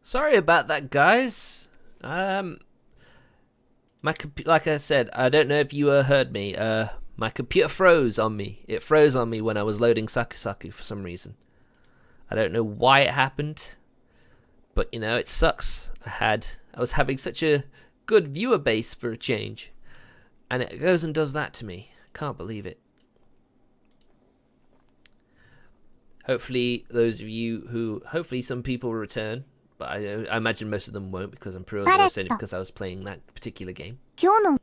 Sorry about that, guys. Like I said, I don't know if you heard me. My computer froze on me. It froze on me when I was loading Saku for some reason. I don't know why it happened, but you know, it sucks. I was having such a good viewer base for a change, and it goes and does that to me. Can't believe it. Hopefully, hopefully some people will return, but I imagine most of them won't because I'm pretty sure it's only because I was playing that particular game. I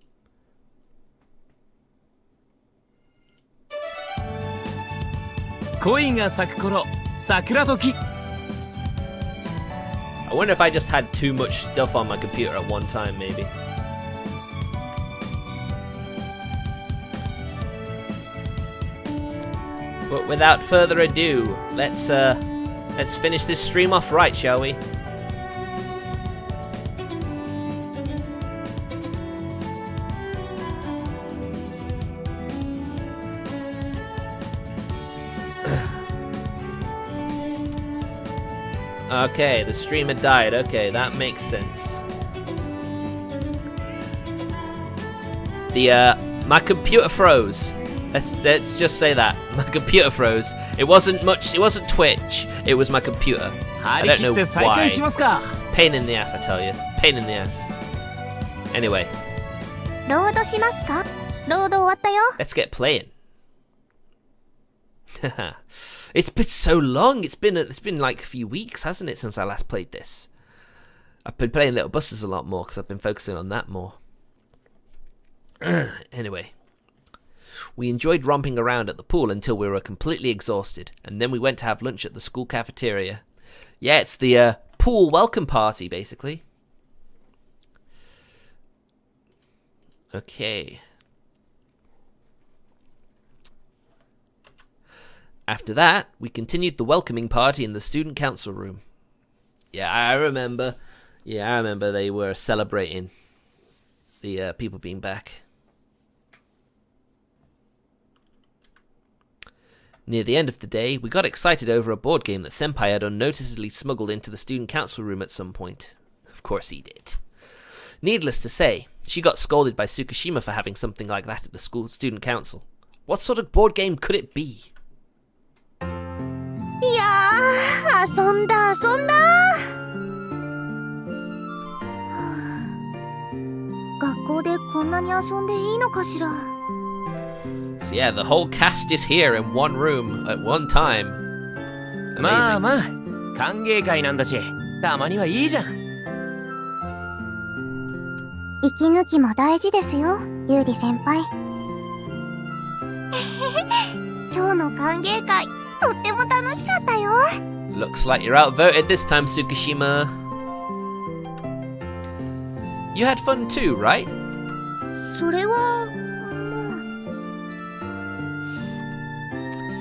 wonder if I just had too much stuff on my computer at one time, maybe. But without further ado, let's finish this stream off right, shall we? Okay, the stream had died. Okay, that makes sense. My computer froze. Let's just say that. My computer froze. It wasn't Twitch. It was my computer. I don't know why. Pain in the ass, I tell you. Pain in the ass. Anyway. Let's get playing. It's been so long. It's been like a few weeks, hasn't it, since I last played this? I've been playing Little Busters a lot more because I've been focusing on that more. Anyway. We enjoyed romping around at the pool until we were completely exhausted, and then we went to have lunch at the school cafeteria. Yeah, it's the pool welcome party, basically. Okay. After that, we continued the welcoming party in the student council room. Yeah, I remember. Yeah, I remember they were celebrating the people being back. Near the end of the day, we got excited over a board game that Senpai had unnoticeably smuggled into the student council room at some point. Of course he did. Needless to say, she got scolded by Tsukishima for having something like that at the school student council. What sort of board game could it be? So yeah, the whole cast is here in one room at one time. Amazing. Looks like you're outvoted this time, Tsukishima. You had fun too, right?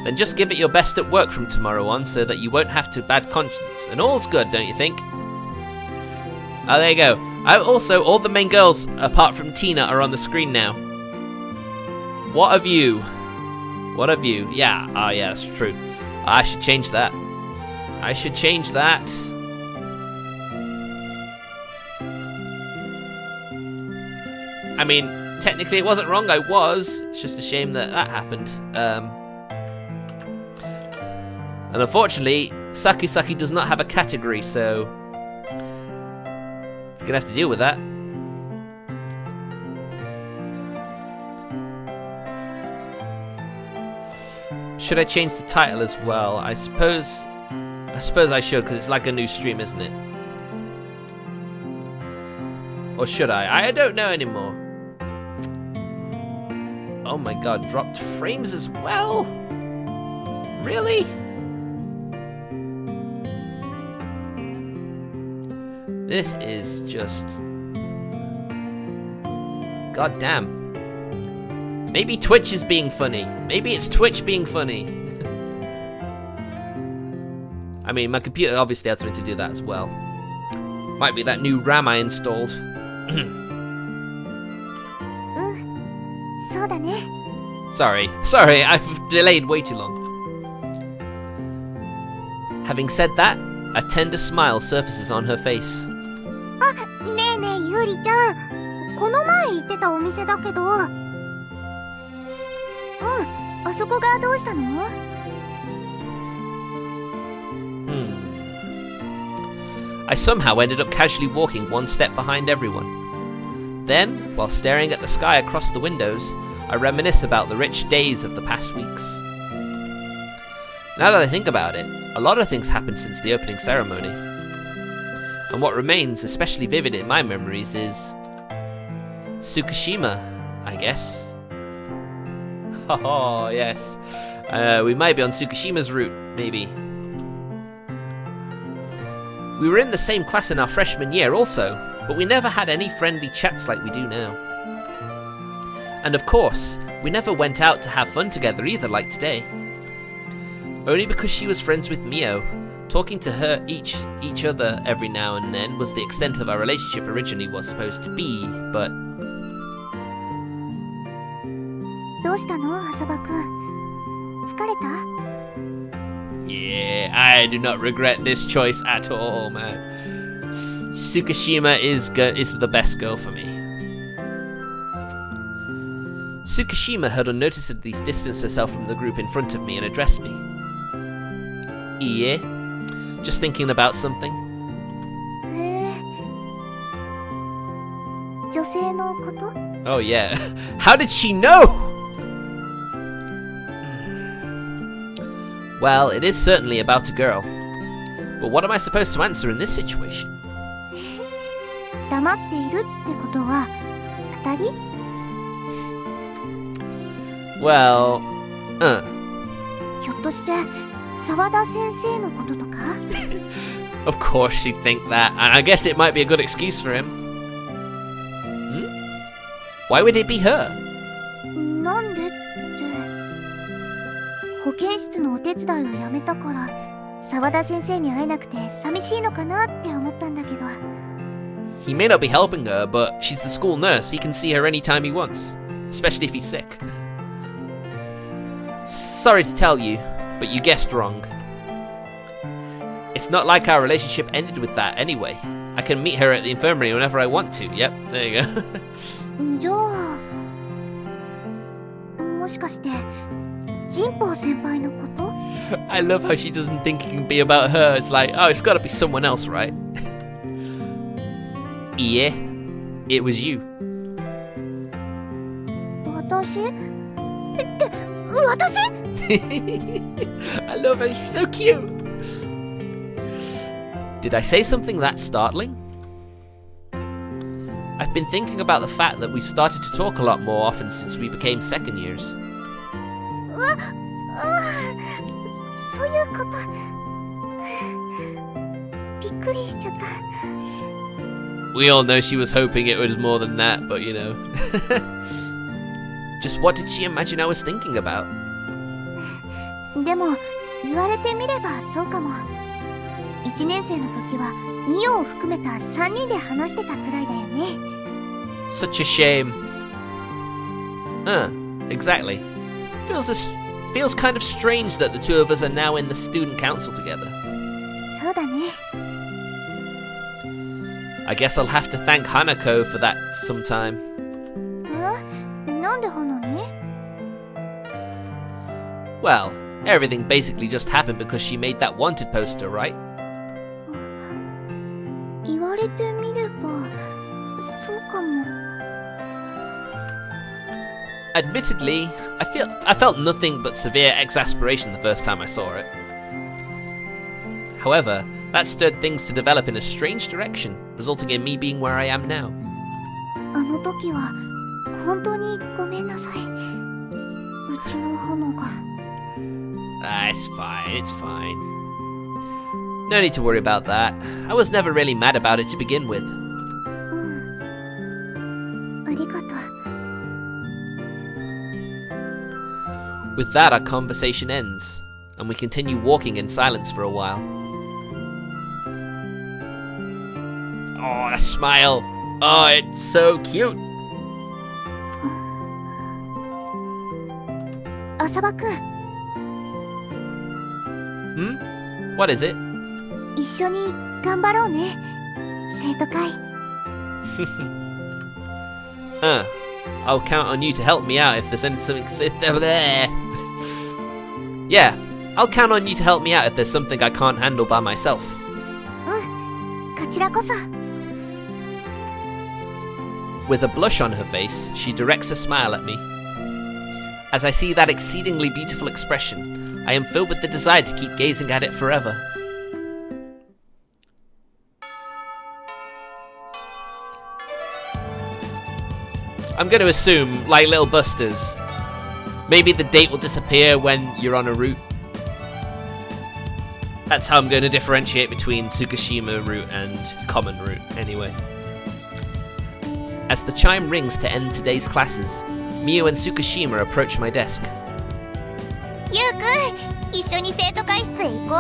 Then just give it your best at work from tomorrow on so that you won't have to bad conscience. And all's good, don't you think? Oh, there you go. Also, all the main girls, apart from Tina, are on the screen now. What of you? What of you? Yeah, yeah, that's true. I should change that. I should change that. I mean, technically it wasn't wrong, I was. It's just a shame that happened. And unfortunately, Saku does not have a category, so he's gonna have to deal with that. Should I change the title as well? I suppose I should, because it's like a new stream, isn't it? Or should I? I don't know anymore. Oh my god, dropped frames as well? Really? This is just... God damn. Maybe Twitch is being funny. Maybe it's Twitch being funny. I mean, my computer obviously had something to do that as well. Might be that new RAM I installed. Sorry, I've delayed way too long. Having said that, A tender smile surfaces on her face. あ、ねえねえゆりちゃん、この前行ってたお店だけど、あそこがどうしたの？ I somehow ended up casually walking one step behind everyone. Then, while staring at the sky across the windows, I reminisce about the rich days of the past weeks. Now that I think about it, a lot of things happened since the opening ceremony. And what remains especially vivid in my memories is... Tsukushima, I guess. Oh, yes. We might be on Tsukushima's route, maybe. We were in the same class in our freshman year also, but we never had any friendly chats like we do now. And of course, we never went out to have fun together either like today. Only because she was friends with Mio, talking to her each other every now and then was the extent of our relationship originally was supposed to be, but... どうしたの、浅場くん？疲れた？ Yeah, I do not regret this choice at all, man. Tsukushima is the best girl for me. Tsukushima had unnoticeably distanced herself from the group in front of me and addressed me. Yeah, just thinking about something. 女性のこと？ Oh yeah, how did she know? Well, it is certainly about a girl. But what am I supposed to answer in this situation? 黙っているってことは当たり？ Well, ひょっとして沢田先生のこととか？ Of course she'd think that, and I guess it might be a good excuse for him. Why would it be her? なんでって保健室のお手伝いをやめたから沢田先生に会えなくて寂しいのかなって思ったんだけど。 He may not be helping her, but she's the school nurse. He can see her anytime he wants, especially if he's sick. Sorry to tell you, but you guessed wrong. It's not like our relationship ended with that anyway. I can meet her at the infirmary whenever I want to. Yep, there you go. じゃあもしかして神保先輩のこと？ I love how she doesn't think it can be about her. It's like, oh, it's got to be someone else, right? Yeah, it was you. 私？って私？ I love her, she's so cute. Did I say something that startling? I've been thinking about the fact that we started to talk a lot more often since we became second years. そういうこと。びっくりしちゃった。 We all know she was hoping it was more than that, but you know. Just what did she imagine I was thinking about? でも言われてみればそうかも。1年生の時はミオを含めた3人で話してたくらいだよね。 Such a shame. Exactly. Feels kind of strange that the two of us are now in the student council together. そうだね。 I guess I'll have to thank Hanako for that sometime. なんで花に？ Well, everything basically just happened because she made that wanted poster, right? 言われてみればそうかも。 Admittedly, I felt nothing but severe exasperation the first time I saw it. However, that stirred things to develop in a strange direction, resulting in me being where I am now. あの時は本当にごめんなさい。うちの花が。 It's fine, it's fine. No need to worry about that. I was never really mad about it to begin with. ありがとう。 With that, our conversation ends, and we continue walking in silence for a while. Oh, that smile! Oh, it's so cute! 浅場くん。 What is it? 一緒に頑張ろうね、生徒会。I'll count on you to help me out if there's something over there. Yeah, I'll count on you to help me out if there's something I can't handle by myself. こちらこそ。With a blush on her face, she directs a smile at me. As I see that exceedingly beautiful expression, I am filled with the desire to keep gazing at it forever. I'm going to assume, like Little Busters, maybe the date will disappear when you're on a route. That's how I'm going to differentiate between Tsukishima route and common route, anyway. As the chime rings to end today's classes, Mio and Tsukishima approach my desk. ゆうくん、一緒に生徒会室へ行こう。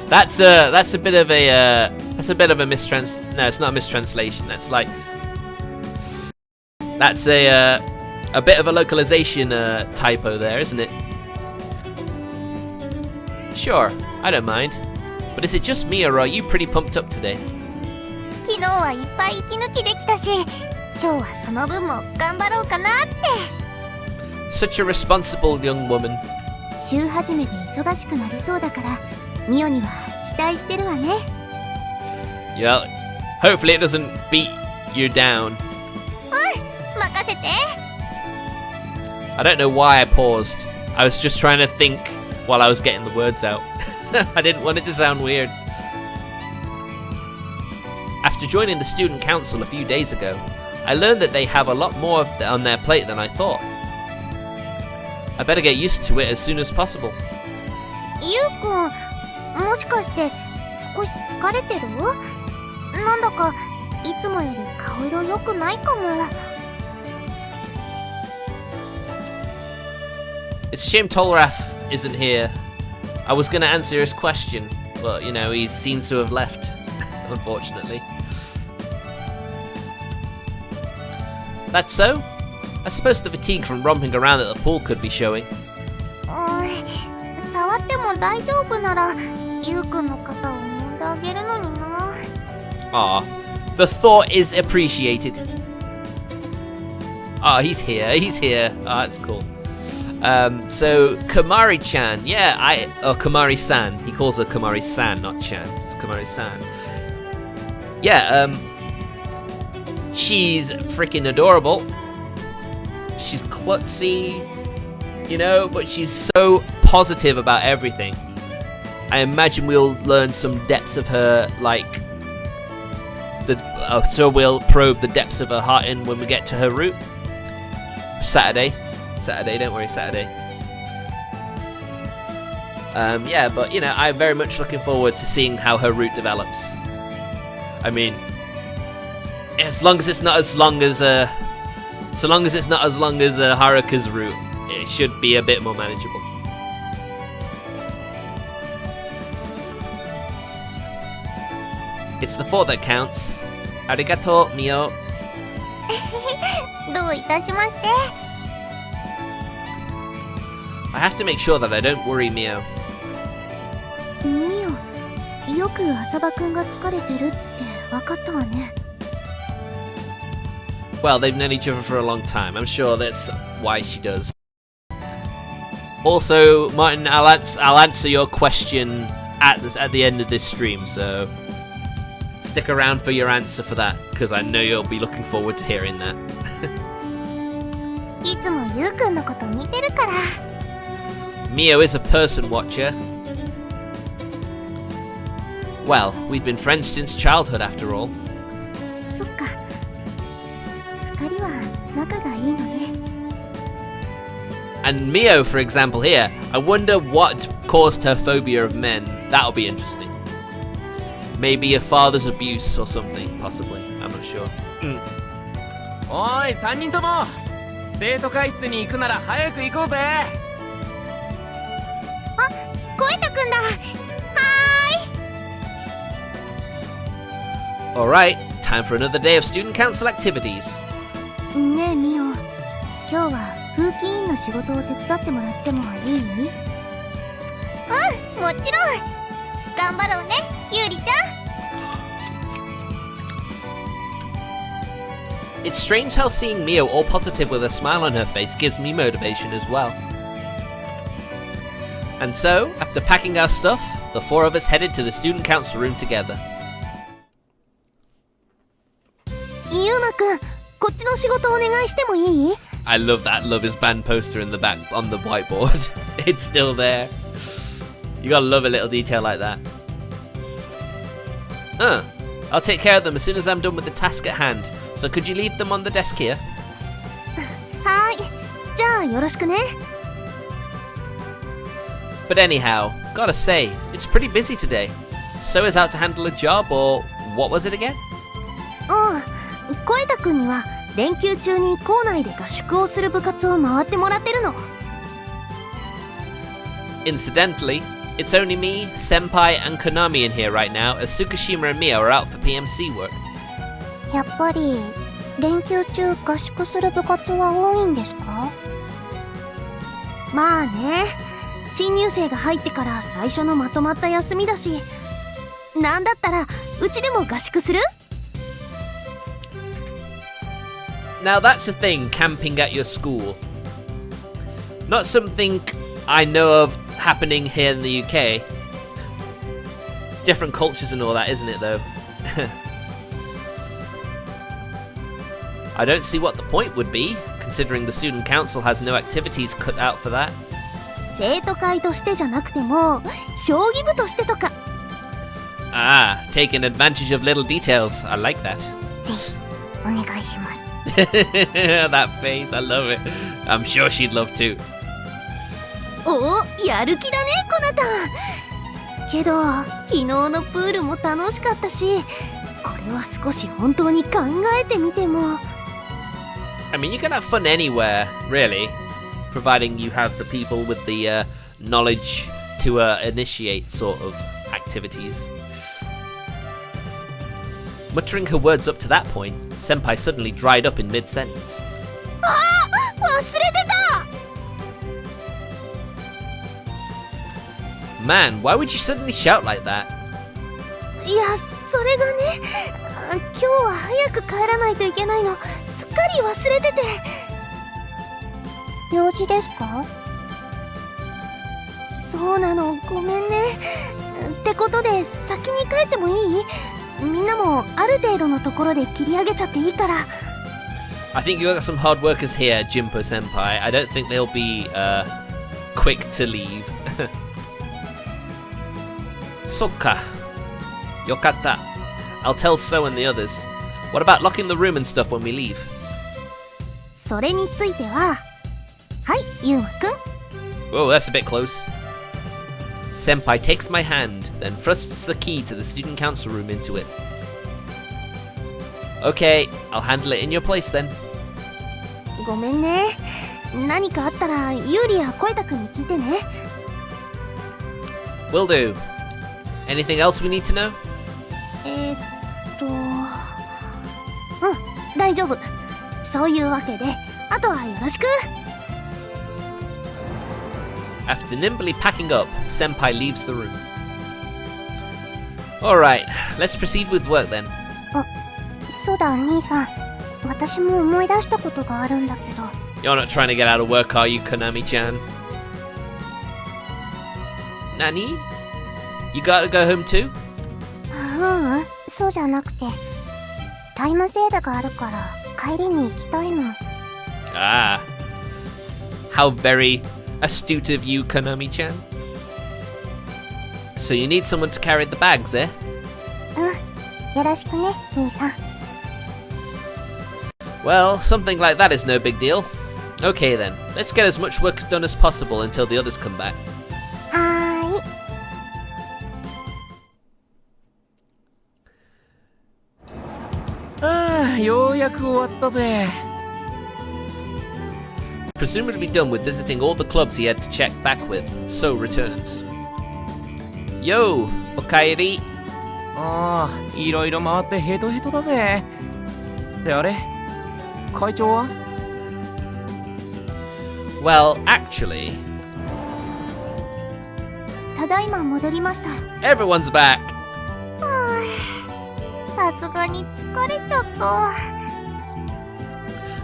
That's a bit of a no, it's not a mistranslation. That's a bit of a localization typo there, isn't it? Sure, I don't mind. But is it just me or are you pretty pumped up today? 昨日はいっぱい息抜きできたし、今日はその分も頑張ろうかなって。Such a responsible young woman. 週始めで忙しくなりそうだから、ミオには期待してるわね。Yeah, hopefully it doesn't beat you down. 任せて。I don't know why I paused. I was just trying to think while I was getting the words out. I didn't want it to sound weird. After joining the student council a few days ago, I learned that they have a lot more on their plate than I thought. I better get used to it as soon as possible. ゆうくん、もしかして少し疲れてる？なんだかいつもより顔色良くないかも。It's a shame Tolraf isn't here. I was going to answer his question, but you know, he seems to have left, unfortunately. That's so? I suppose the fatigue from romping around at the pool could be showing. 触っても大丈夫なら、ゆうくんの肩を揉んであげるのにな。Ah, the thought is appreciated. Ah, he's here. Ah, that's cool. So Kamari-chan, yeah, Kamari-san. He calls her Kamari-san, not Chan. It's Kamari-san. Yeah, she's freaking adorable. She's klutzy, you know, but she's so positive about everything. I imagine we'll learn some depths of her, like, so we'll probe the depths of her heart in when we get to her route. Saturday, don't worry, Saturday. Yeah, but, you know, I'm very much looking forward to seeing how her route develops. I mean, as long as it's not as long as Haruka's route, it should be a bit more manageable. It's the thought that counts. Arigato, Mio. どういたしまして。I have to make sure that I don't worry Mio. ミオ、よく浅場くんが疲れてるって分かったわね。Well, they've known each other for a long time. I'm sure that's why she does. Also, Martin, I'll answer your question at the end of this stream, so stick around for your answer for that, because I know you'll be looking forward to hearing that. いつもゆうくんのこと見てるから。Mio is a person watcher. Well, we've been friends since childhood after all. そっか。二人は仲がいいのね。And Mio, for example, here, I wonder what caused her phobia of men. That'll be interesting. Maybe a father's abuse or something, possibly. I'm not sure. おい、3人とも生徒会室に行くなら早く行こうぜ。あ、コエタくんだ。Alright, time for another day of student council activities. ねえミオ、今日は風紀委員の仕事を手伝ってもらってもいい？うん、もちろん。頑張ろうね、ゆうりちゃん。It's strange how seeing Mio all positive with a smile on her face gives me motivation as well. And so, after packing our stuff, the four of us headed to the student council room together. ゆうまくん、こっちの仕事お願いしてもいい？ I love that Love is Banned poster in the back on the whiteboard. It's still there. You gotta love a little detail like that. I'll take care of them as soon as I'm done with the task at hand. So could you leave them on the desk here? はーい。じゃあよろしくね。But anyhow, gotta say, it's pretty busy today. So is out to handle a job, or what was it again? うん。小枝くんには連休中に校内で合宿をする部活を回ってもらってるの。Incidentally, it's only me, Senpai, and Konami in here right now, as Tsukishima and Mio are out for PMC work. やっぱり連休中合宿する部活は多いんですか？まあね、新入生が入ってから最初のまとまった休みだし、なんだったらうちでも合宿する？ Now that's a thing, camping at your school. Not something I know of happening here in the UK. Different cultures and all that, isn't it though? I don't see what the point would be, considering the student council has no activities cut out for that. 生徒会としてじゃなくても、将棋部としてとか。Ah, taking advantage of little details. I like that. ぜひお願いします。That face, I love it. I'm sure she'd love to. お、やる気だね、コナタン。けど、昨日のプールも楽しかったし、これは少し本当に考えてみても。I mean, you can have fun anywhere, really, providing you have the people with the knowledge to initiate sort of activities. Muttering her words up to that point, Senpai suddenly dried up in mid-sentence. あ、忘れてた。Man, why would you suddenly shout like that? いや、それがね、今日は早く帰らないといけないの、すっかり忘れてて。用事ですか？そうなの、ごめんね。ってことで先に帰ってもいい？みんなもある程度のところで切り上げちゃっていいから。I think you got some hard workers here, Junpo Senpai. I don't think they'll be quick to leave. Sokka. Yokata. I'll tell So and the others. What about locking the room and stuff when we leave? それについては、はい、ゆうまくん。 Whoa, that's a bit close. Senpai takes my hand, then thrusts the key to the student council room into it. Okay, I'll handle it in your place then. ごめんね。何かあったらユーリやコエタくんに聞いてね。Will do. Anything else we need to know? 大丈夫。そういうわけで、あとはよろしく。After nimbly packing up, Senpai leaves the room. Alright, let's proceed with work then. そうだ、兄さん。私も思い出したことがあるんだけど。You're not trying to get out of work, are you, Konami-chan? Nani? You gotta go home too? ううん、そうじゃなくて。タイムセールがあるから帰りに行きたいの。Ah. How very astute of you, Konami-chan. So you need someone to carry the bags, eh? うん、よろしくね、兄さん。Well, something like that is no big deal. Okay then, let's get as much work done as possible until the others come back. はーい。ああ、ようやく終わったぜ。Presumably done with visiting all the clubs he had to check back with, So returns. Yo, Okaeri. ああ、いろいろ回ってヘトヘトだぜ。で、あれ会長は？ Well, actually... ただいま戻りました。 Everyone's back. さすがに疲れちゃった。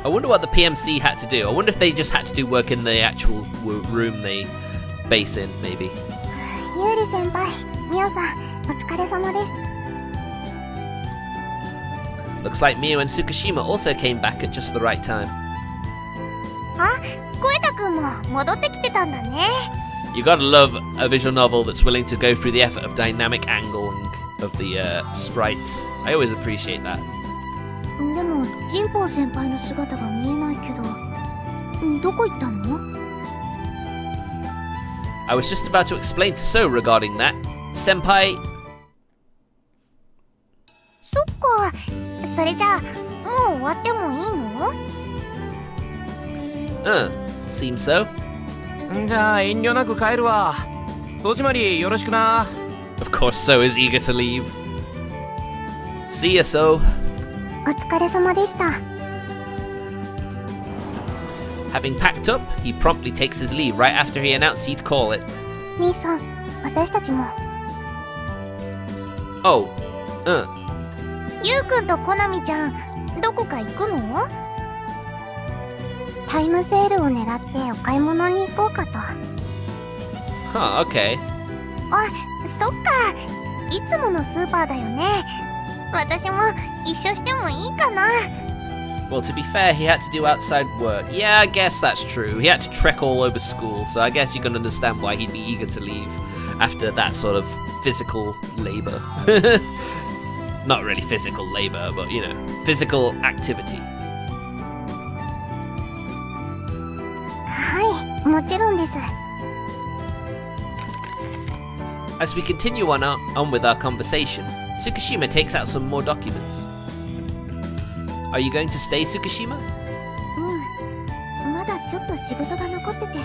I wonder what the PMC had to do. I wonder if they just had to do work in the actual room they base in, maybe. ユーリ先輩、ミオさん、お疲れ様です。 Looks like Mio and Tsukishima also came back at just the right time. あ、コエタくんも戻ってきてたんだね。 You gotta love a visual novel that's willing to go through the effort of dynamic angling of the sprites. I always appreciate that. でも、ジンポウ先輩の姿が見えないけど、どこ行ったの？ I was just about to explain to So regarding that. Senpai... そっか、それじゃあ、もう終わってもいいの？ seems so. じゃあ遠慮なく帰るわ。戸締まりよろしくな。 Of course, So is eager to leave. See ya, So. お疲れ様でした。 Having packed up, he promptly takes his leave right after he announced he'd call it. 兄さん、私たちも。 Oh, ゆうくんとコナミちゃん、どこか行くの？タイムセールを狙ってお買い物に行こうかと。 huh, okay. あ、そっか。いつものスーパーだよね。私も一緒してもいいかな。 Well, to be fair, he had to do outside work. Yeah, I guess that's true. He had to trek all over school, so I guess you can understand why he'd be eager to leave after that sort of physical labor. Not really physical labor, but, you know, physical activity. はい、もちろんです。 As we continue on with our conversation, Tsukishima takes out some more documents. Are you going to stay, Tsukishima? まだちょっと仕事が残ってて。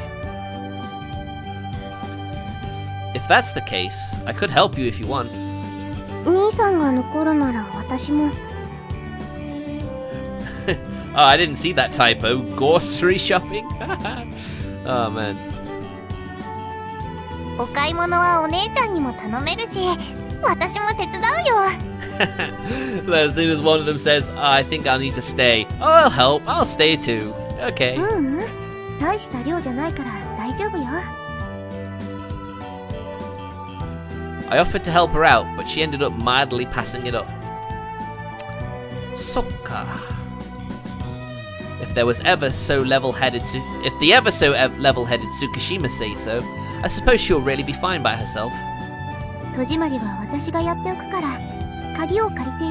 If that's the case, I could help you if you want. 兄さんが残るなら私も。 Oh, I didn't see that typo. Grocery shopping? Oh, man. お買い物はお姉ちゃんにも頼めるし、私も手伝うよ。As soon as one of them says, oh, I think I'll need to stay. Oh, I'll help. I'll stay too. Okay. 大した量じゃないから大丈夫よ。 I offered to help her out, but she ended up mildly passing it up. Sokka. If the ever so level-headed Tsukishima say so, I suppose she'll really be fine by herself. 戸締まりは私がやっておくから、鍵を借りてい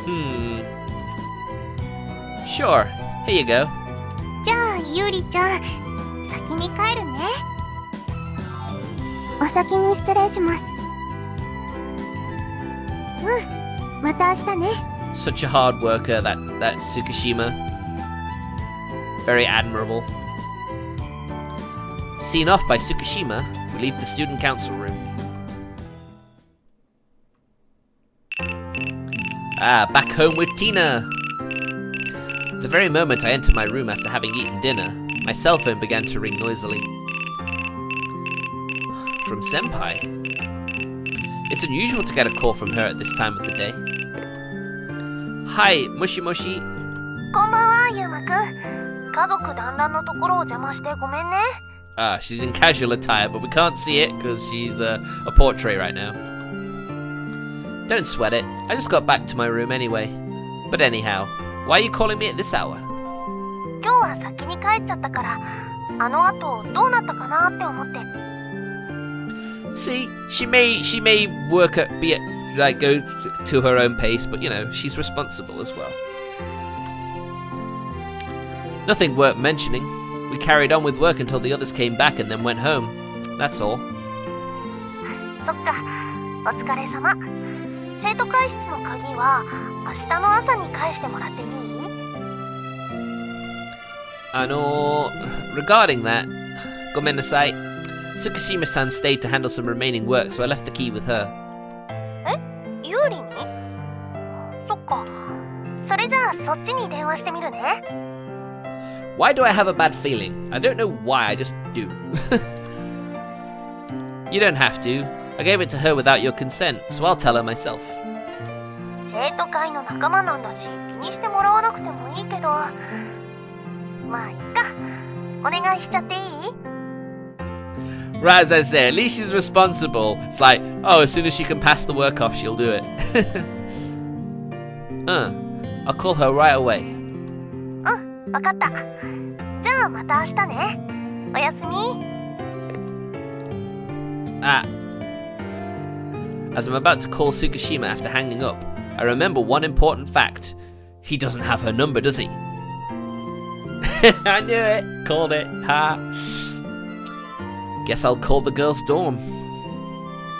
い？ Sure. Here you go. じゃあ、ゆうりちゃん、先に帰るね。お先に失礼します。また明日ね。 Such a hard worker, that Tsukishima. Very admirable. Seen off by Tsukishima, we leave the student council room. Ah, back home with Tina! The very moment I entered my room after having eaten dinner, my cell phone began to ring noisily. From Senpai? It's unusual to get a call from her at this time of the day. Hi, Mushi Mushi. こんばんは、ゆうまくん。家族団らんのところを邪魔してごめんね。Ah, she's in casual attire, but we can't see it because she's a portrait right now. Don't sweat it. I just got back to my room anyway. But anyhow, why are you calling me at this hour? 今日は先に帰っちゃったから、あの後どうなったかなって思って。 See, she may work at go to her own pace, but you know, she's responsible as well. Nothing worth mentioning. We carried on with work until the others came back and then went home. That's all. そっか、お疲れ様。生徒会室の鍵は明日の朝に返してもらっていい？ Regarding that, gomennasai. Tsukishima-san stayed to handle some remaining work, so I left the key with her. え？ユーリに？そっか。それじゃあそっちに電話してみるね。 Why do I have a bad feeling? I don't know why, I just do. You don't have to. I gave it to her without your consent, so I'll tell her myself. 生徒会の仲間なんだし、気にしてもらわなくてもいいけど、まあいっか。お願いしちゃっていい? Right, as I say, at least she's responsible. It's like, oh, as soon as she can pass the work off, she'll do it. I'll call her right away. わかった。じゃあまた明日ね。おやすみ。As I'm about to call Tsukishima after hanging up, I remember one important fact. He doesn't have her number, does he? I knew it. Called it. Ha. Guess I'll call the girl's dorm.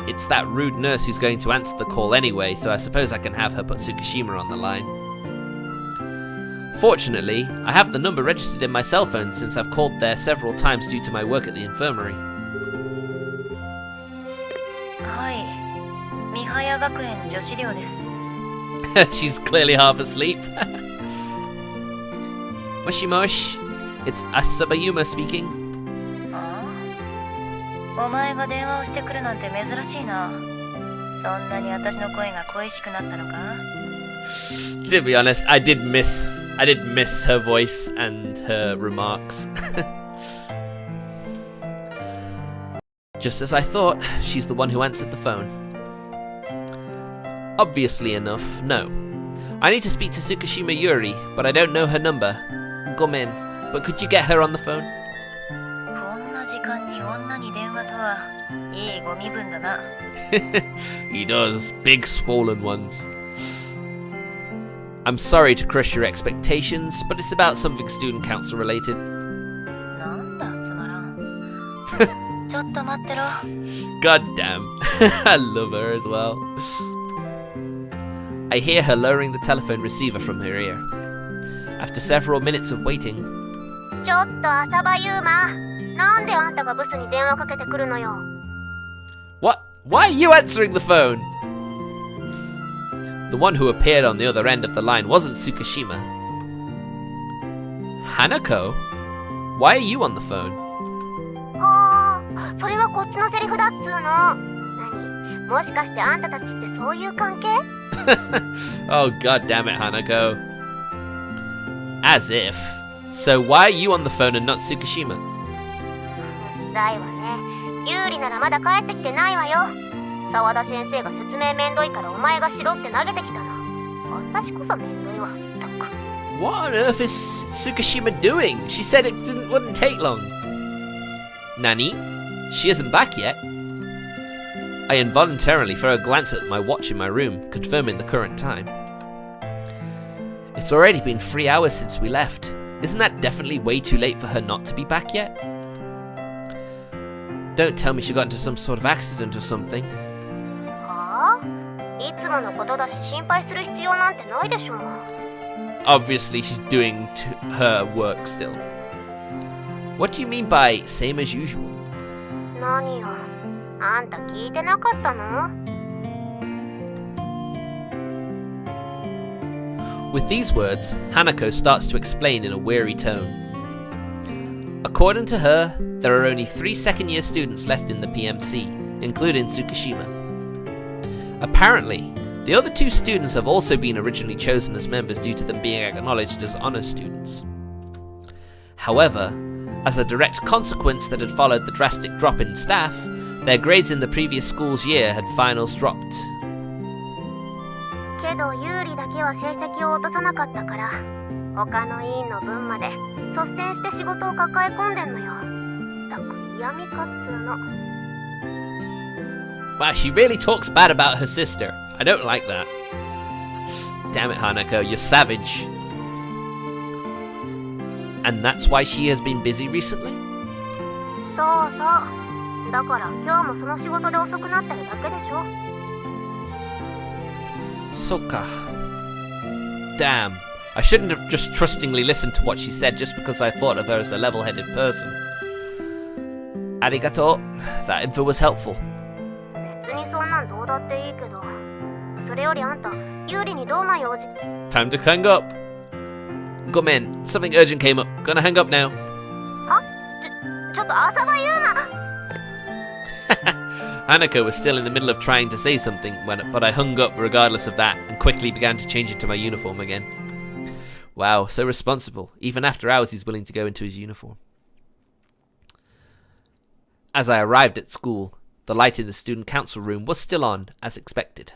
It's that rude nurse who's going to answer the call anyway, so I suppose I can have her put Tsukishima on the line. Fortunately, I have the number registered in my cell phone since I've called there several times due to my work at the infirmary. はい。三早学園女子寮です。She's clearly half asleep. Moshi-mosh, it's Asabayuma speaking. お前が電話をしてくるなんて珍しいな。そんなに私の声が恋しくなったのか? To be honest, I did miss her voice and her remarks. Just as I thought, she's the one who answered the phone. Obviously enough, no. I need to speak to Tsukishima Yuri, but I don't know her number. Gomen, but could you get her on the phone? こんな時間に女に電話とは、いいご身分だな。He does, big swollen ones. I'm sorry to crush your expectations, but it's about something student council related. なんだつまらん。ちょっと待ってろ。God damn. I love her as well. I hear her lowering the telephone receiver from her ear. After several minutes of waiting. ちょっと浅場優馬。なんであんたがブスに電話かけてくるのよ。What? Why are you answering the phone? The one who appeared on the other end of the line wasn't Tsukishima. Hanako? Why are you on the phone? それはこっちのセリフだっつーの。何？もしかしてあんたたちってそういう関係? Oh god damn it, Hanako. As if. So why are you on the phone and not Tsukishima? だいわね。有利ならまだ帰ってきてないわよ。沢田先生が説明めんどいからお前がしろって投げてきたの。私こそめんどいわ。ったく。What on earth is Tsukishima doing? She said it wouldn't take long. Nani? She isn't back yet. I involuntarily throw a glance at my watch in my room, confirming the current time. It's already been 3 hours since we left. Isn't that definitely way too late for her not to be back yet? Don't tell me she got into some sort of accident or something. はあ? いつものことだし心配する必要なんてないでしょう。Obviously, she's doing her work still. What do you mean by same as usual? 何よ。あんた聞いてなかったの? With these words, Hanako starts to explain in a weary tone. According to her, there are only 3 second-year students left in the PMC, including Tsukishima. Apparently, the other 2 students have also been originally chosen as members due to them being acknowledged as honor students. However, as a direct consequence that had followed the drastic drop in staff, their grades in the previous school's year had finals dropped. けど有利だけは成績を落とさなかったから、他の委員の分まで率先して仕事を抱え込んでんのよ。ったく嫌味かっつーの。Wow, she really talks bad about her sister. I don't like that. Damn it, Hanako, you're savage. And that's why she has been busy recently? そうそう。だから今日もその仕事で遅くなってるだけでしょ。Soka. Damn. I shouldn't have just trustingly listened to what she said just because I thought of her as a level-headed person. Arigato. That info was helpful. 別にそんなんどうだっていいけど。それよりあんた、有利にどうな用事? Time to hang up. Gomen, something urgent came up. Gonna hang up now. は? ちょっと浅場優馬! Hanako was still in the middle of trying to say something, but I hung up regardless of that and quickly began to change into my uniform again. Wow, so responsible. Even after hours he's willing to go into his uniform. As I arrived at school, the light in the student council room was still on, as expected.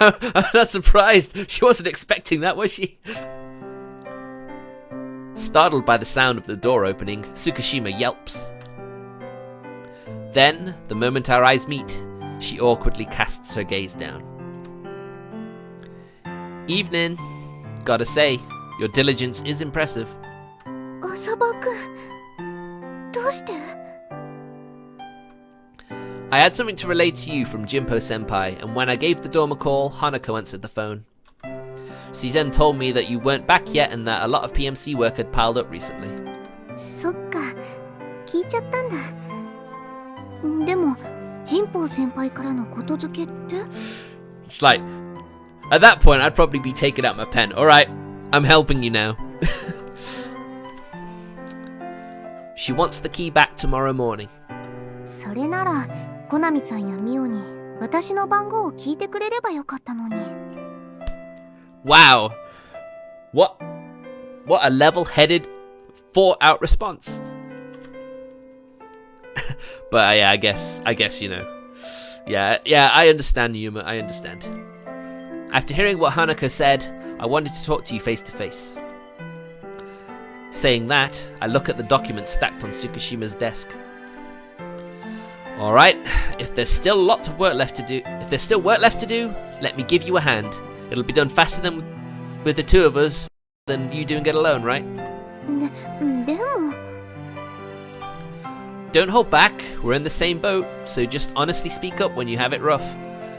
I'm not surprised. She wasn't expecting that, was she? Startled by the sound of the door opening, Tsukishima yelps. Then, the moment our eyes meet, she awkwardly casts her gaze down. Evening. Gotta say, your diligence is impressive. Asaba-kun, どうして? I had something to relay to you from Jinpo-senpai, and when I gave the dorm a call, Hanako answered the phone. She then told me that you weren't back yet and that a lot of PMC work had piled up recently. そっか、聞いちゃったんだ。でも、ジンポウ先輩からのことづけって? It's like, at that point I'd probably be taking out my pen. Alright, I'm helping you now. She wants the key back tomorrow morning. それなら、コナミちゃんやミオに私の番号を聞いてくれればよかったのに。Wow. What a level-headed, thought-out response. But yeah, I guess you know. Yeah, I understand, Yuma, I understand. After hearing what Hanako said, I wanted to talk to you face to face. Saying that, I look at the documents stacked on Tsukishima's desk. Alright, if there's still work left to do, let me give you a hand. It'll be done faster than with the two of us than you doing it alone, right? でも... Don't hold back, we're in the same boat, so just honestly speak up when you have it rough.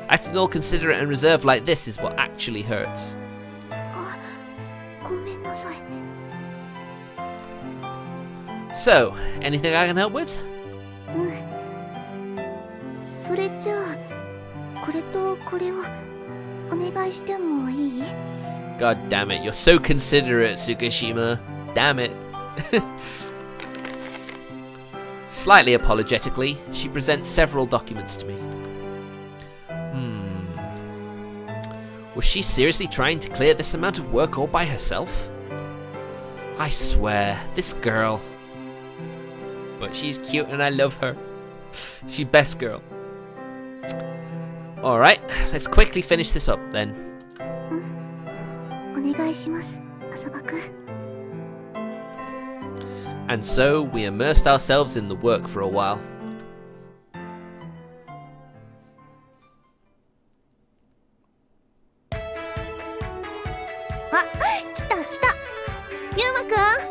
Acting all considerate and reserved like this is what actually hurts. ごめんなさい。 So, anything I can help with? それじゃあ、これとこれをお願いしてもいい? God damn it, you're so considerate, Tsukishima. Damn it. Slightly apologetically, she presents several documents to me. Was she seriously trying to clear this amount of work all by herself? I swear, this girl. But she's cute and I love her. She's best girl. Alright, let's quickly finish this up then. お願いします、浅葉くん。 And so we immersed ourselves in the work for a while. あ、来た。ゆうまく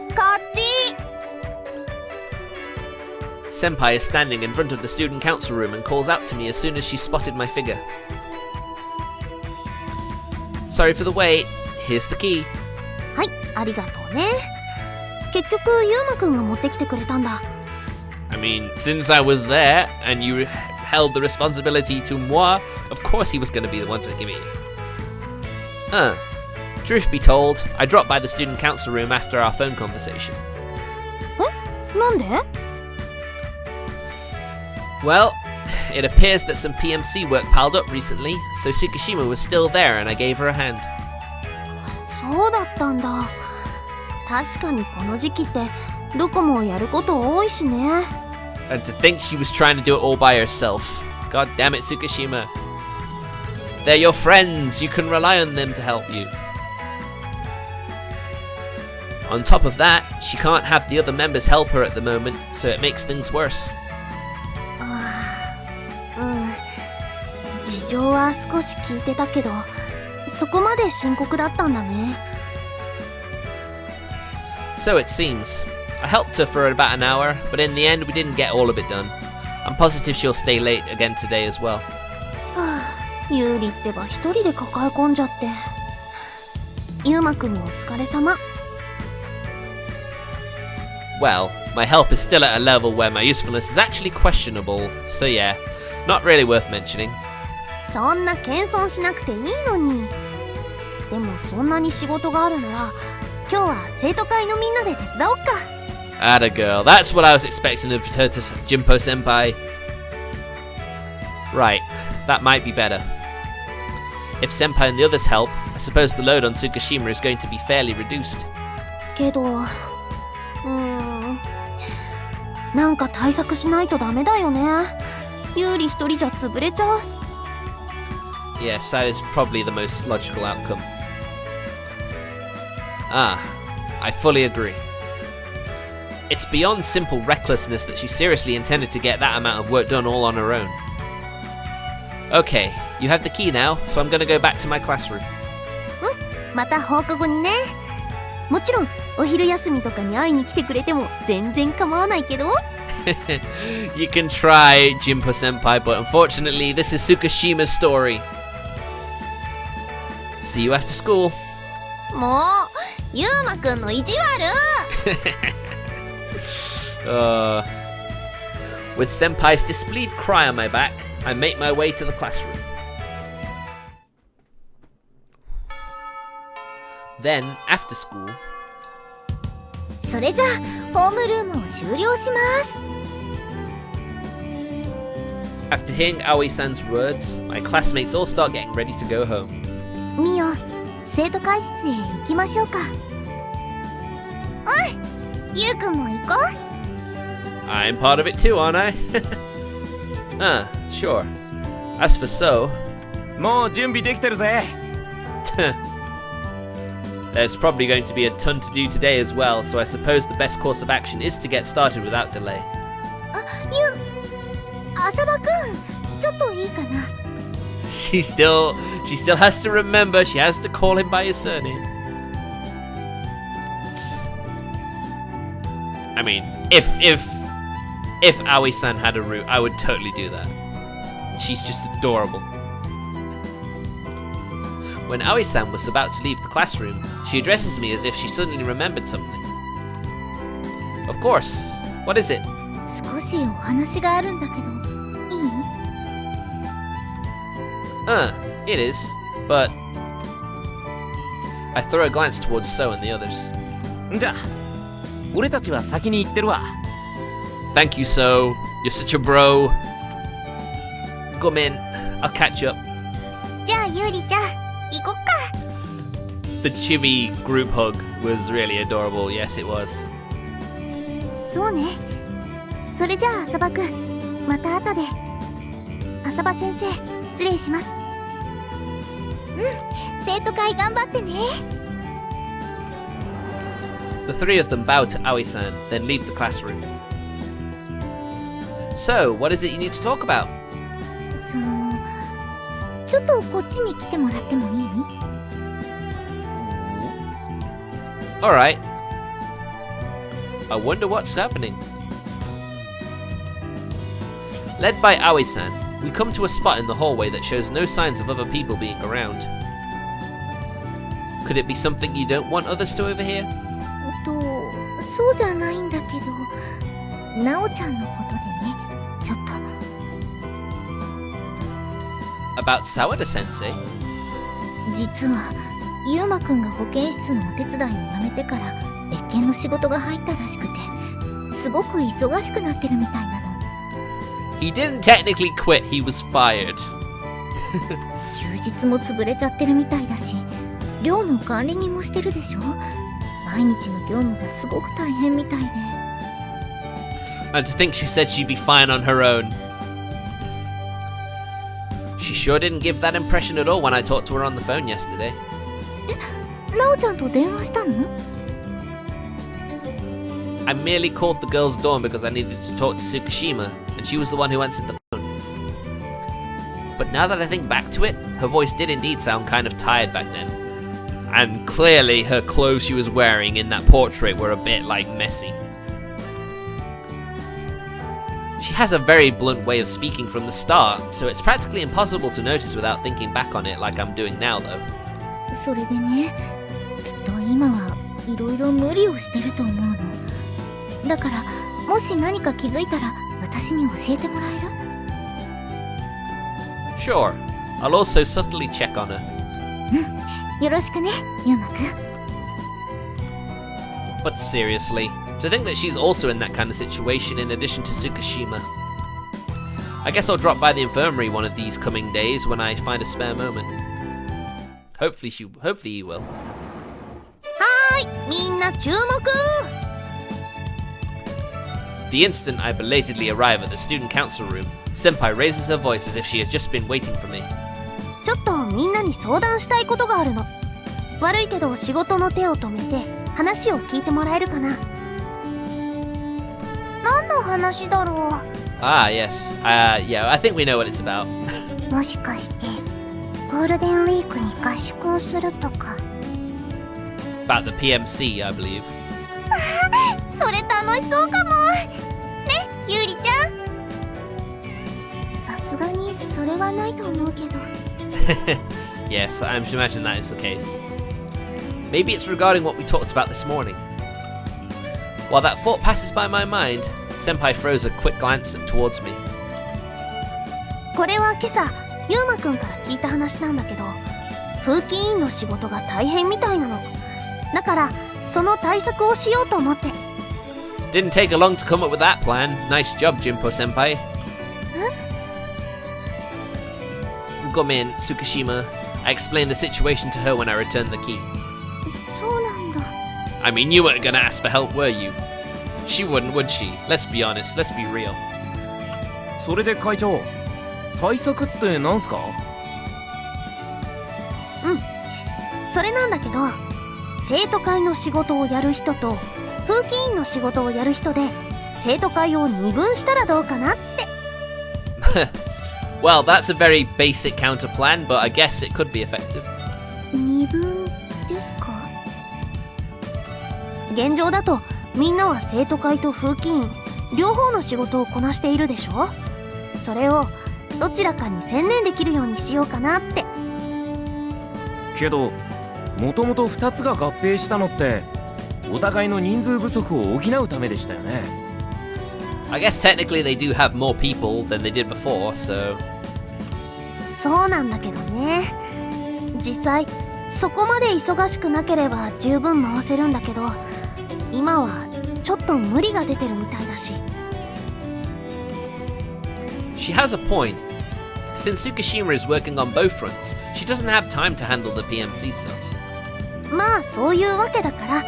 ん、こっち。 Senpai is standing in front of the student council room and calls out to me as soon as she spotted my figure. Sorry for the wait. Here's the key. はい、ありがとうね。結局、ゆうまくんが持ってきてくれたんだ。I mean, since I was there and you held the responsibility to moi, of course he was going to be the one to give it you. Truth be told, I dropped by the student council room after our phone conversation. え？なんで? Well, it appears that some PMC work piled up recently, so Tsukishima was still there and I gave her a hand. そうだったんだ。確かにこの時期ってどこもやること多いしね。And to think she was trying to do it all by herself. God damn it, Tsukishima. They're your friends, you can rely on them to help you. On top of that, she can't have the other members help her at the moment, so it makes things worse. 事情は少し聞いてたけど、そこまで深刻だったんだね。So it seems. I helped her for about an hour, but in the end we didn't get all of it done. I'm positive she'll stay late again today as well. ユーリってば一人で抱え込んじゃって。ユウマくんもお疲れ様。Well, my help is still at a level where my usefulness is actually questionable, so yeah, not really worth mentioning. そんな謙遜しなくていいのに。でもそんなに仕事があるなら今日は生徒会のみんなで手伝おっか。Atta girl. That's what I was expecting of her to Jinpo senpai. Right, that might be better. If senpai and the others help, I suppose the load on Tsukishima is going to be fairly reduced. けど、なんか対策しないとダメだよね。ユーリ一人じゃ潰れちゃう。Yes, that is probably the most logical outcome. Ah, I fully agree. It's beyond simple recklessness that she seriously intended to get that amount of work done all on her own. Okay, you have the key now, so I'm gonna go back to my classroom. また放課後にね。もちろんお昼休みとかに会いに来てくれても全然構わないけど。You can try, Jinpo senpai, but unfortunately this is Tsukishima's story. See you after school. もう、ゆうまくんの意地悪。With senpai's displeased cry on my back, I make my way to the classroom. Then, after school... それじゃあ、ホームルームを終了します。After hearing Aoi-san's words, my classmates all start getting ready to go home. ミオ、生徒会室へ行きましょうか。ゆうくんも行こう。I'm part of it too, aren't I? Sure. As for So... もう準備できてるぜ。There's probably going to be a ton to do today as well, so I suppose the best course of action is to get started without delay. 浅場くん、ちょっといいかな。She still has to remember she has to call him by his surname. I mean, if Aoi-san had a root, I would totally do that. She's just adorable. When Aoi-san was about to leave the classroom, she addresses me as if she suddenly remembered something. Of course. What is it? 少しお話があるんだけど、いい？ It is, but... I throw a glance towards So and the others. じゃあ、俺たちは先に行ってるわ。Thank you, So. You're such a bro. Come in. I'll catch up. じゃあゆうりちゃん、行こっか。The chibi group hug was really adorable. Yes, it was. そうね。それじゃあ浅場くん、また後で。浅場先生、失礼します。生徒会頑張ってね。The three of them bow to Aoi-san, then leave the classroom. So, what is it you need to talk about? ちょっとこっちに来てもらってもいい？ Alright. I wonder what's happening. Led by Aoi-san, we come to a spot in the hallway that shows no signs of other people being around. Could it be something you don't want others to overhear? そうじゃないんだけど、なおちゃんのことでね、ちょっと。About Sawada sensei? 実は、ゆうまくんが保健室のお手伝いをやめてから別件の仕事が入ったらしくて、すごく忙しくなってるみたいなの。He didn't technically quit, he was fired. 休日も潰れちゃってるみたいだし、寮の管理人もしてるでしょ。毎日の業務がすごく大変みたいで。And to think she said she'd be fine on her own. She sure didn't give that impression at all when I talked to her on the phone yesterday. なおちゃんと電話したの？ I merely called the girl's dorm because I needed to talk to Tsukishima, and she was the one who answered the phone. But now that I think back to it, her voice did indeed sound kind of tired back then. And clearly her clothes she was wearing in that portrait were a bit, messy. She has a very blunt way of speaking from the start, so it's practically impossible to notice without thinking back on it like I'm doing now, though. それでね、きっと今はいろいろ無理をしてると思うの。だから、もし何か気づいたら私に教えてもらえる？ Sure. I'll also subtly check on her. よろしくね、ゆうまくん。But seriously, to think that she's also in that kind of situation in addition to Tsukushima. I guess I'll drop by the infirmary one of these coming days when I find a spare moment. Hopefully you will. はーい、みんな注目。 The instant I belatedly arrive at the student council room, Senpai raises her voice as if she has just been waiting for me. ちょっとみんなに相談したいことがあるの。悪いけど仕事の手を止めて話を聞いてもらえるかな。何の話だろう。 Ah, yes. Yeah, I think we know what it's about. もしかしてゴールデンウィークに合宿をするとか。 About the PMC, I believe. それ楽しそうかも。ね、ゆうりちゃん。さすがにそれはないと思うけど。Yes, I should imagine that is the case. Maybe it's regarding what we talked about this morning. While that thought passes by my mind, Senpai throws a quick glance towards me. これは今朝ゆうまくんから聞いた話なんだけど、風紀委員の仕事が大変みたいなの。だからその対策をしようと思って。 Didn't take long to come up with that plan. Nice job, Junpo Senpai. Gomen, Tsukushima. I explained the situation to her when I returned the key. そうなんだ。 I mean, you weren't gonna ask for help, were you? She wouldn't, would she? Let's be honest, let's be real. それで会長、対策ってなんすか？それなんだけど、生徒会の仕事をやる人と風紀委員の仕事をやる人で生徒会を二分したらどうかなって。Well, that's a very basic counter plan, but I guess it could be effective. 二分ですか？現状だとみんなは生徒会と風紀委員両方の仕事をこなしているでしょ。それをどちらかに専念できるようにしようかなって。けどもともと2つが合併したのってお互いの人数不足を補うためでしたよね。 I guess technically they do have more people than they did before, so... そうなんだけどね。実際そこまで忙しくなければ十分回せるんだけど、今はちょっと無理が出てるみたいだし。 She has a point. Since Tsukushima is working on both fronts, she doesn't have time to handle the PMC stuff. まあそういうわけだから、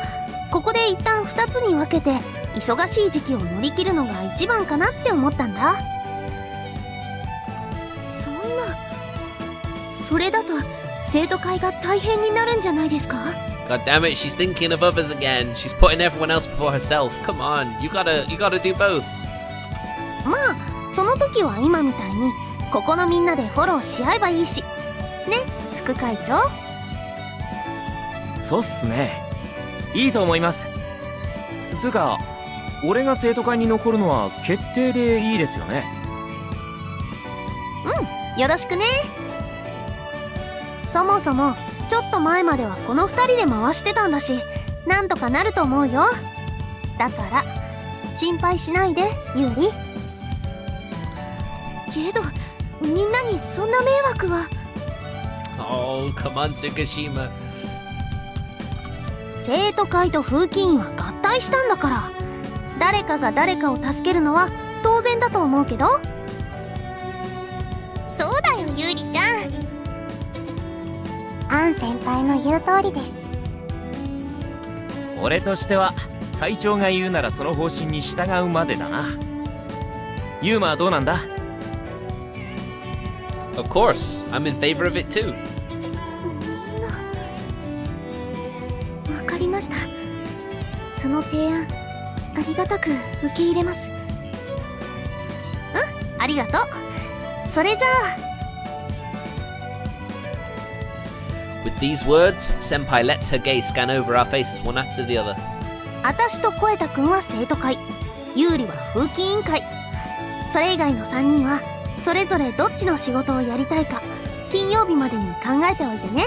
ここで一旦2つに分けて忙しい時期を乗り切るのが一番かなって思ったんだ。そんな、それだと生徒会が大変になるんじゃないですか？ God damn it, she's thinking of others again. She's putting everyone else before herself. Come on, you gotta do both. まあその時は今みたいにここのみんなでフォローし合えばいいし。ね、副会長。そうっすね。いいと思います。つうか、俺が生徒会に残るのは決定でいいですよね。うん、よろしくね。そもそもちょっと前まではこの2人で回してたんだし、なんとかなると思うよ。だから心配しないで、ゆうり。けどみんなにそんな迷惑は。 Oh, come on, Tsukushima. 生徒会と風紀委員は合体したんだから、誰かが誰かを助けるのは当然だと思うけど。そうだよ、ゆうりちゃん。アン先輩の言う通りです。俺としては会長が言うならその方針に従うまでだな。ユーマはどうなんだ？ Of course, I'm in favor of it too. わかりました。その提案ありがたく受け入れます。うん、ありがとう。それじゃあ。 With these words, Senpai lets her gaze scan over our faces one after the other. あたしとコエタくんは生徒会、ユーリは風紀委員会。それ以外の3人はそれぞれどっちの仕事をやりたいか金曜日までに考えておいてね。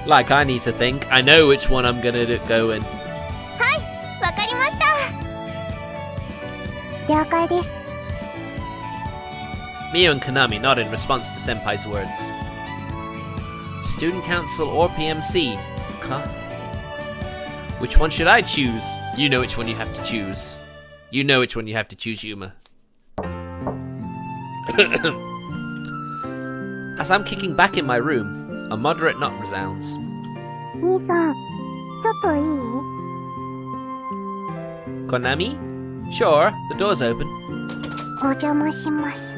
Like I need to think. I know which one I'm gonna go in. わかりました。了解です。 Mio and Kanami nod in response to Senpai's words. Student Council or PMC? Huh? Which one should I choose? You know which one you have to choose. You know which one you have to choose, Yuma. As I'm kicking back in my room, a moderate knock resounds. 兄さん、ちょっといい？ Konami? Sure, the door's open. お邪魔します。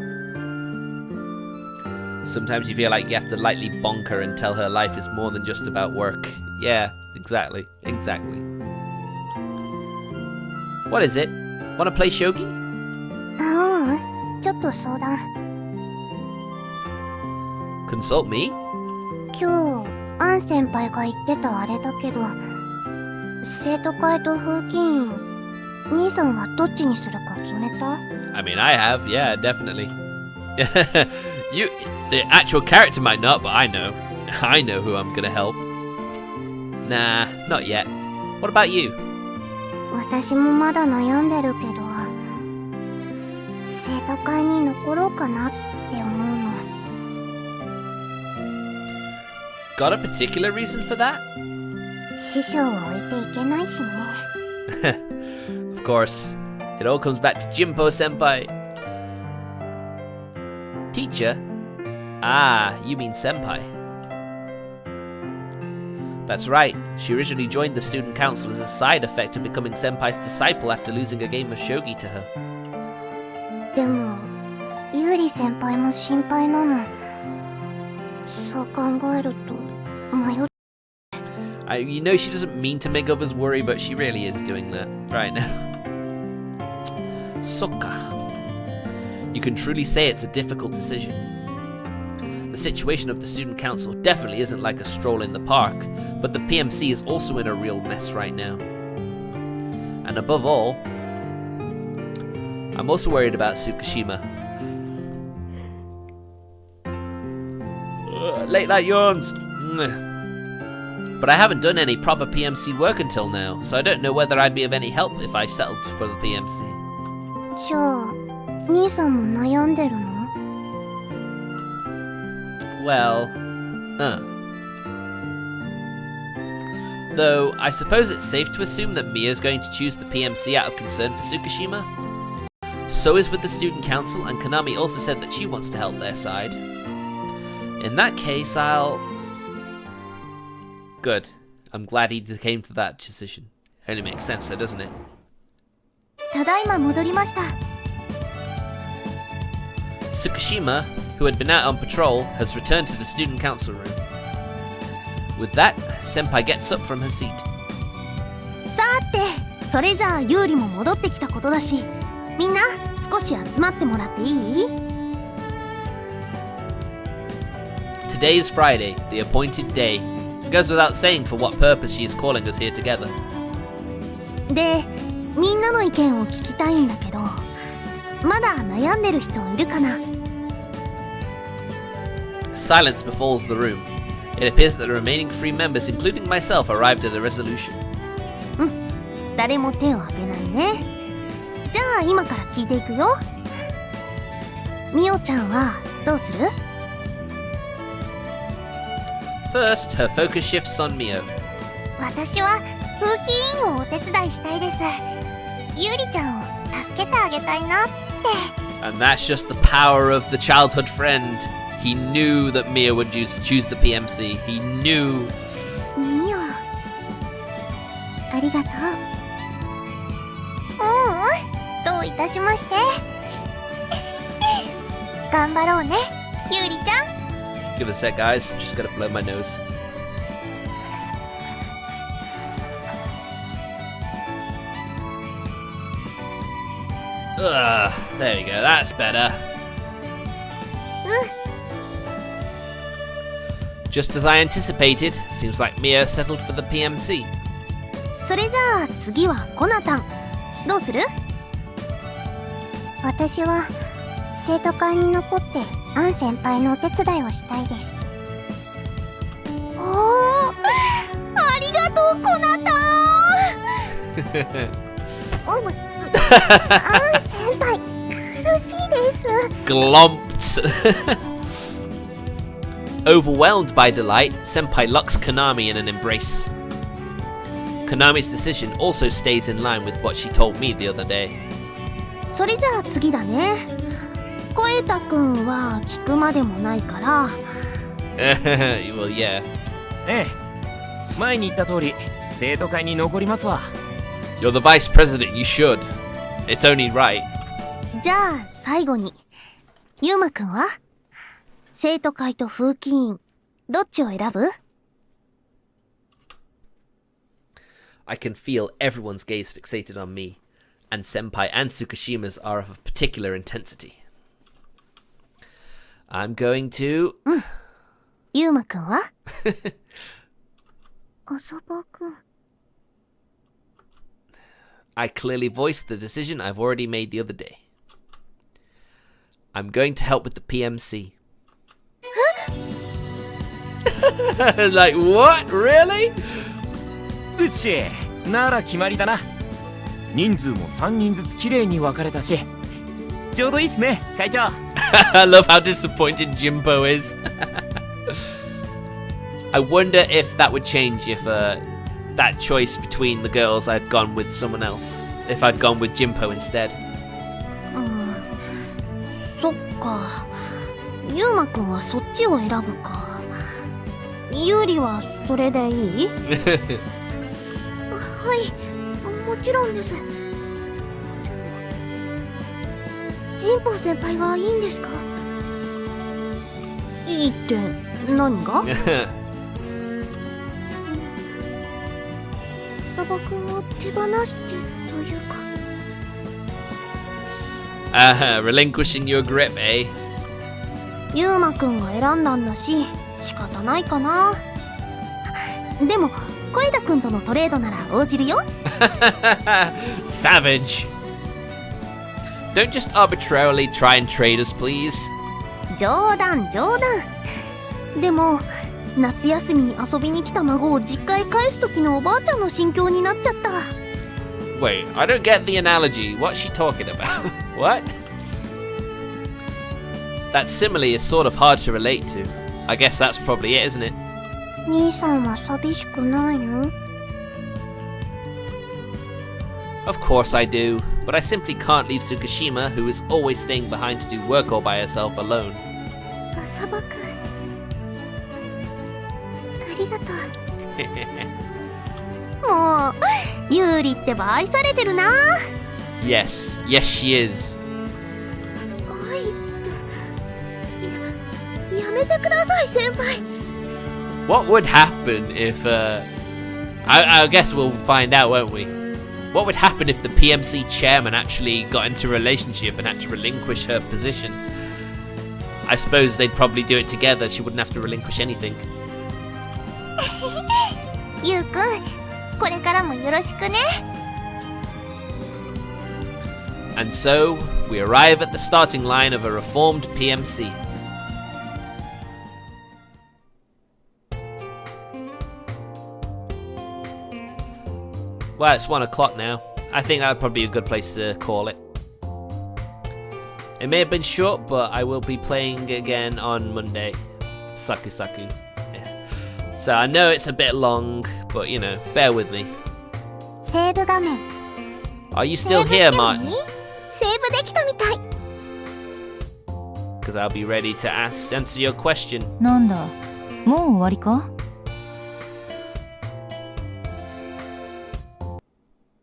Sometimes you feel like you have to lightly bonk her and tell her life is more than just about work. Yeah, exactly. What is it? Wanna play shogi? ちょっと相談。 Consult me? 今日、アン先輩が言ってたあれだけど、生徒会と風紀委員、兄さんはどっちにするか決めた？ I mean, I have, yeah, definitely. You, the actual character might not, but I know. I know who I'm gonna help. Nah, not yet. What about you? 私もまだ悩んでるけど、生徒会に残ろうかなって思うの。 Got a particular reason for that? 師匠を置いていけないしね。Of course. It all comes back to Jinpo Senpai. Teacher? Ah, you mean Senpai. That's right. She originally joined the student council as a side effect of becoming Senpai's disciple after losing a game of shogi to her. でも、ユーリ先輩も心配なの。そう考えると迷う。You know she doesn't mean to make others worry, but she really is doing that right now. Sokka. You can truly say it's a difficult decision. The situation of the student council definitely isn't like a stroll in the park, but the PMC is also in a real mess right now. And above all, I'm also worried about Tsukishima. Late night yawns. But I haven't done any proper PMC work until now, so I don't know whether I'd be of any help if I settled for the PMC. じゃあ、兄さんも悩んでるの？ Well, Though, I suppose it's safe to assume that Mia's going to choose the PMC out of concern for Tsukishima. So is with the student council, and Konami also said that she wants to help their side. In that case, I'll... Good. I'm glad he came to that decision. Only makes sense though, doesn't it? ただいま戻りました。 Tsukishima, who had been out on patrol, has returned to the student council room. With that, Senpai gets up from her seat. さて、それじゃあユーリも戻ってきたことだし、みんな少し集まってもらっていい？ Today is Friday, the appointed day. It goes without saying for what purpose she is calling us here together. で、みんなの意見を聞きたいんだけど、まだ悩んでる人いるかな？ Silence befalls the room. It appears that the remaining 3 members, including myself, arrived at a resolution. 誰も手を挙げないね。じゃあ今から聞いていくよ。みおちゃんはどうする？ First, her focus shifts on Mio. 私は風紀委員をお手伝いしたいです。ゆうりちゃんを助けてあげたいなって。 And that's just the power of the childhood friend. He knew that Mia would choose the PMC. He knew. みお、ありがとう。どういたしまして。頑張ろうね、ゆうりちゃん。 Give it a sec, guys. Just gotta blow my nose. Ugh, there we go. That's better. Just as I anticipated, seems like Mia settled for the PMC. それじゃあ次はコナタン。どうする？私は生徒会に残ってアン先輩のお手伝いをしたいです。おー、ありがとうコナタン。アン先輩、苦しいです。Glomped. Overwhelmed by delight, Senpai locks Konami in an embrace. Konami's decision also stays in line with what she told me the other day. それじゃあ次だね。声太くんは聞くまでもないから。Well, yeah. ええ、前に言った通り生徒会に残りますわ。 You're the vice president, you should. It's only right. じゃあ最後に、ゆうまくんは生徒会と風紀委員、どっちを選ぶ？ I can feel everyone's gaze fixated on me, and Senpai and Tsukishima's are of a particular intensity. I'm going to... ゆうまくんは浅場くん。I clearly voiced the decision I've already made the other day. I'm going to help with the PMC. Like, what? Really? うっし、なら決まりだな。人数も3人ずつきれいに分かれたし、ちょうどいいっすね、会長。I love how disappointed Jimbo is. I wonder if that would change if that choice between the girls I'd gone with someone else. If I'd gone with Jimbo instead. そっか。ゆうまくんはそっちを選ぶか。ゆうりはそれでいい？はい、もちろんです。ジンポ先輩はいいんですか？いいって何が？サバ君を手放してというか。Relinquishing your grip, eh? ゆうまくんが選んだんだし、仕方ないかな。でも、小枝くんとのトレードなら応じるよ。Savage. Don't just arbitrarily try and trade us, please. 冗談冗談。でも夏休みに遊びに来た孫を実家へ返す時のおばあちゃんの心境になっちゃった。 Wait, I don't get the analogy. What's she talking about? What? That simile is sort of hard to relate to. I guess that's probably it, isn't it? 兄さんは寂しくないの？ Of course I do, but I simply can't leave Tsukishima, who is always staying behind to do work all by herself, alone. 浅場くん、ありがとう。もうユーリってば愛されてるな。 Yes, yes she is. 愛って、やめてください先輩。 What would happen if, I guess we'll find out, won't we? What would happen if the PMC chairman actually got into a relationship and had to relinquish her position? I suppose they'd probably do it together. She wouldn't have to relinquish anything. ゆうくん、これからもよろしくね。 And so, we arrive at the starting line of a reformed PMC. Well, it's 1 o'clock now. I think that would probably be a good place to call it. It may have been short, but I will be playing again on Monday. Saku. Yeah. So I know it's a bit long, but you know, bear with me. セーブ画面。 Are you still here, Martin? セーブできたみたい。 Because I'll be ready to answer your question. なんだ、もう終わりか？